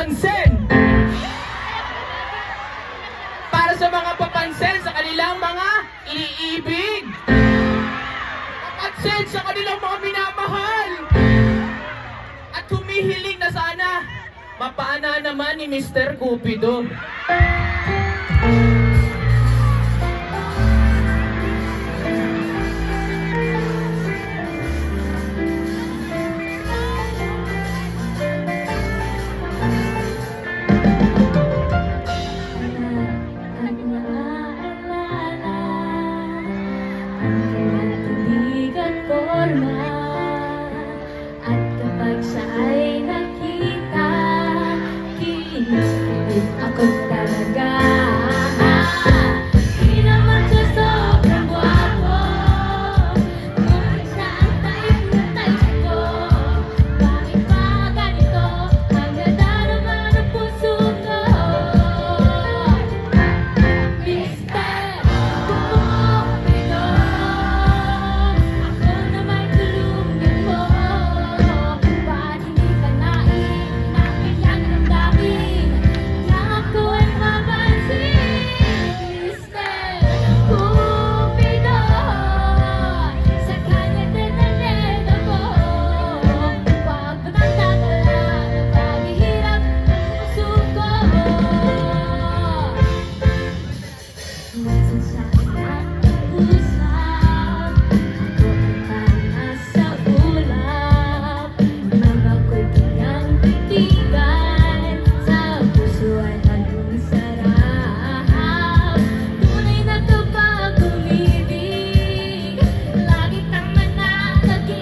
papansin. Para sa mga papansin sa kanilang mga iniibig. Papansin sa kanilang mga minamahal. At humihiling na sana mapana naman ni Mr. Cupido. At kapag siya ay nakita, kinis-kinis ako talaga. Di naman siya sobrang gwapo, ngunit siya ang type na type ko. Bakit ba ganito? Ang ganda naman ang puso ko. Mister Cupido, ako na may tulungan mo. Ba't hindi ka naiinakit ang damdamin na ako ay mapansin? Mister Cupido, sa kanya dinalhin ako. Huwag mo nang tatalan ang paghihirap ng puso ko. Minsan sa ilang usap, ako ay parang nasa ulap. Nang ako'y kanyang titigan, sa puso ay hanggang sarap. Tunay na kapag umibig, lagi kang mananaginip.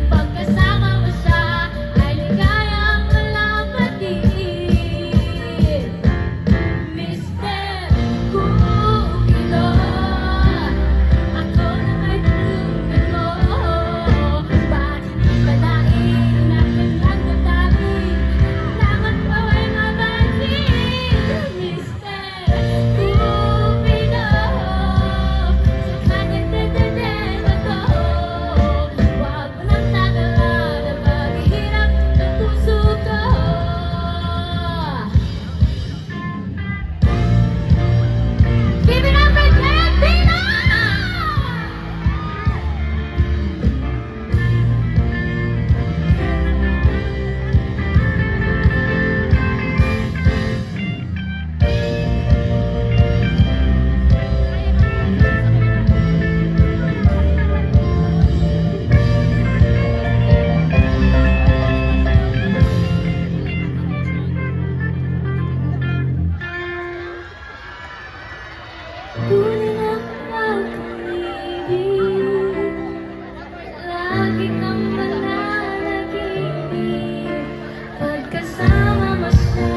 Pagkasama mo siya, ay ligayang malapatid. Mister Cupido, ako na may tulungan mo. Ba't hindi ka naiinakit ang damdamin nang ako ay mapansin? Mister Cupido, sa kanya dinadala ko. Huwag mo nang tatalan ang paghihirap ng puso ko. Give it up for Ted Pino! Tunay na kapag umibig, lagi kang mananaginip. Pagkasama mo siya,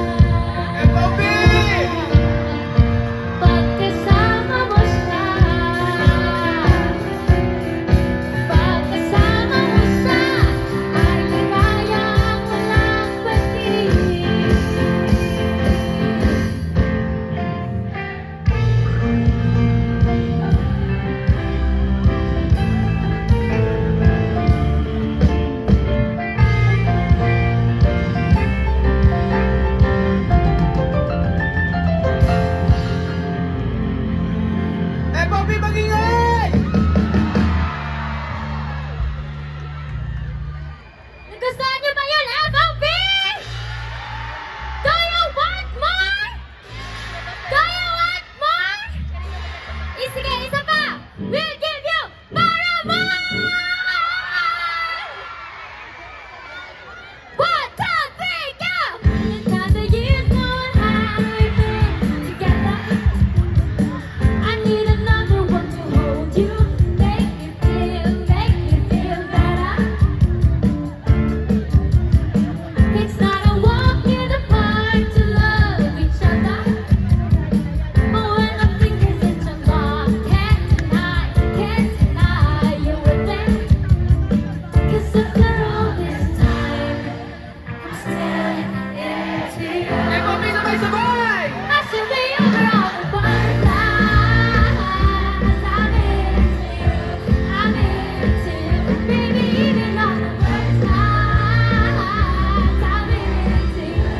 pagkasama mo siya, pagkasama mo siya, ay ligayang walang pag-ibig. Bobby, mag-ingay! Nagustuhan niyo ba yun, FOB? Do you want more? Do you want more? Sige, isa pa! We'll give you para more! 1, 2, 3, go! Another year's gone by, together. I need another one to hold you, make you feel better. It's not a walk in the park to love each other. But when I think it's such a long, can't deny you were there. 'Cause after all this time, I'm still into you. Bobby, sabay-sabay! I should be over all the butterflies. I'm into you, baby. Even on the worst times, I'm into you.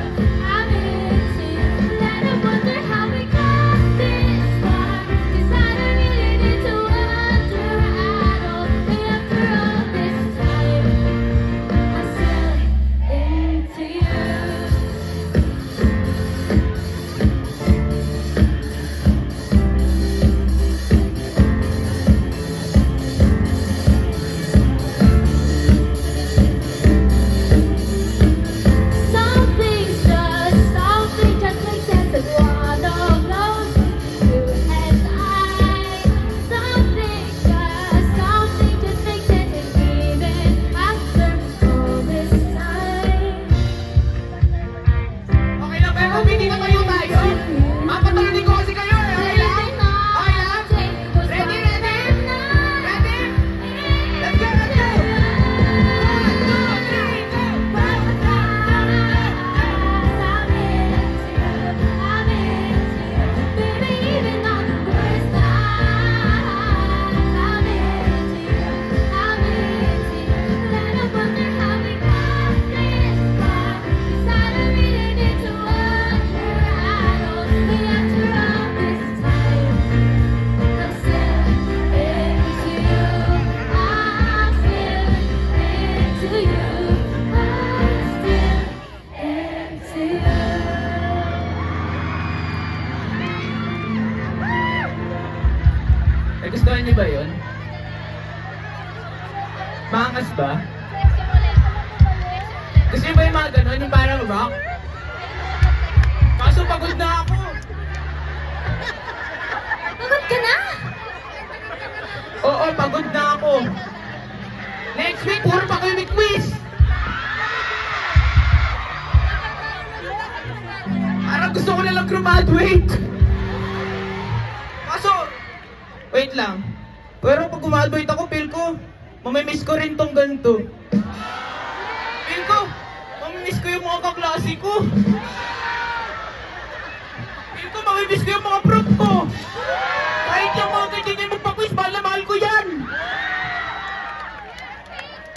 ba? Gusto niyo ba yung mga ganon, yung parang rock? Kaso pagod na ako. Pagod ka na? Oo, pagod na ako. Next week, puro pa kayo may quiz. Parang gusto ko na lang graduate. Kaso, wait lang. Pero pag graduate ako, feel ko, mamimiss ko rin tong ganito. Feel ko, mamimiss ko yung mga kaklase ko. Feel ko, mamimiss ko yung mga prof ko. Kahit yung mga ganyan yung magpa-quiz, mahal ko yan.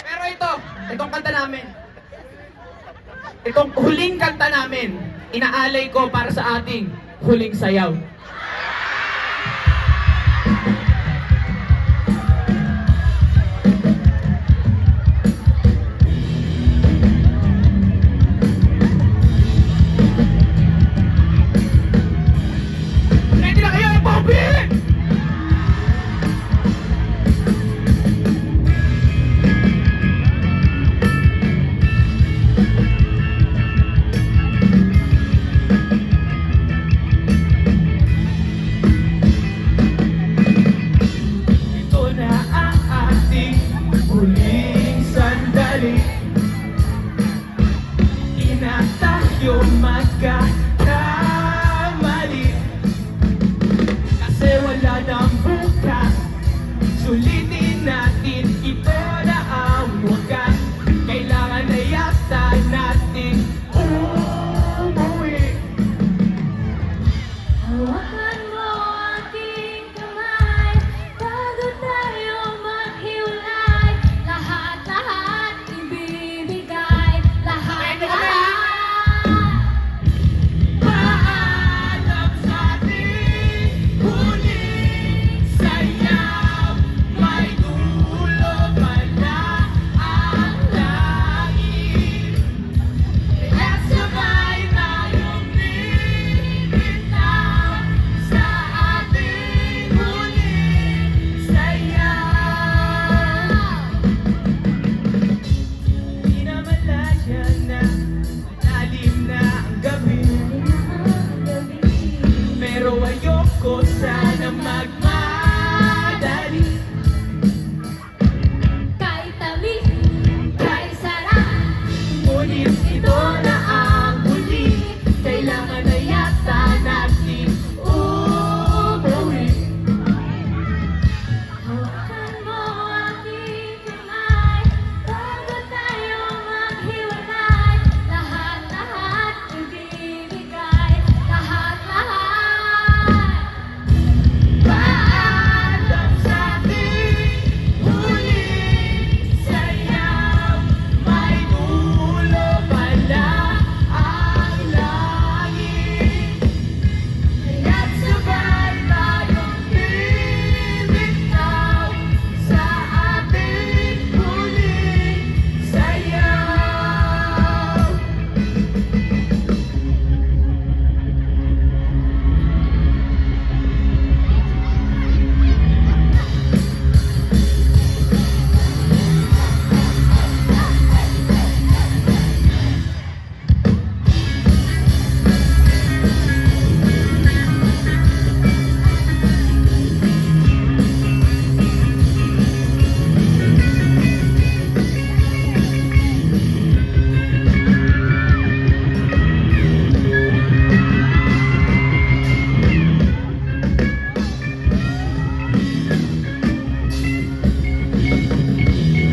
Pero itong kanta namin. Itong huling kanta namin, inaalay ko para sa ating huling sayaw. Ready na kayo, Bobby? Ito na ang ating huling sandali. Di na tayo magkakamali. Kasi wala nang bukas. Sulitin natin, ito na ang wakas. Kailangan na yata natin umuwi. Hawakan mo aking kamay bago tayo maghiwalay. Lahat-lahat ibibigay. Lahat-lahat. Paalam sa ating huling sayaw. May dulo pala ang langit. At sabay tayong bibitaw sa ating huling sayaw. Di na malaya na, malalim na ang gabi. Pero ayoko sana magmadali. Kahit tamis, kahit sarap. Ngunit ito na ang huli. Kailangan na yata natin umuwi. Hawakan mo aking kamay bago tayo maghiwalay. Lahat-lahat ibibigay. Lahat-lahat. Paalam sa ating huling sayaw. May dulo pala ang langit. Kaya't sabay tayong bibitaw sa ating huling sayaw.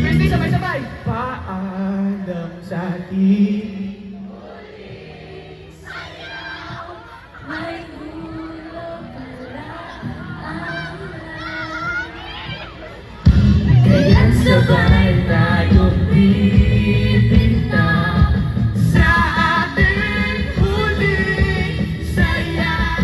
Pwede sabay-sabay. Paalam sa ating May dulo pala ang langit. kaya't sabay tayong bibitaw sa ating huling sayaw.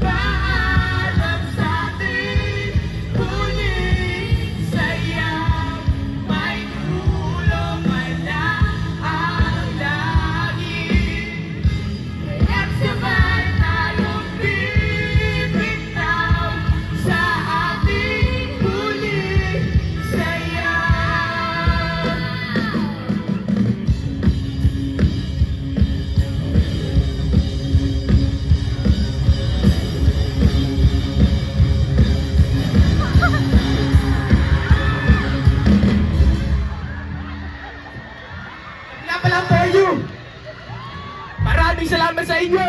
Paalam sa ating huling sayaw. May dulo pala ang langit. Kaya't sabay tayong bibitaw sa ating Maraming salamat sa inyo!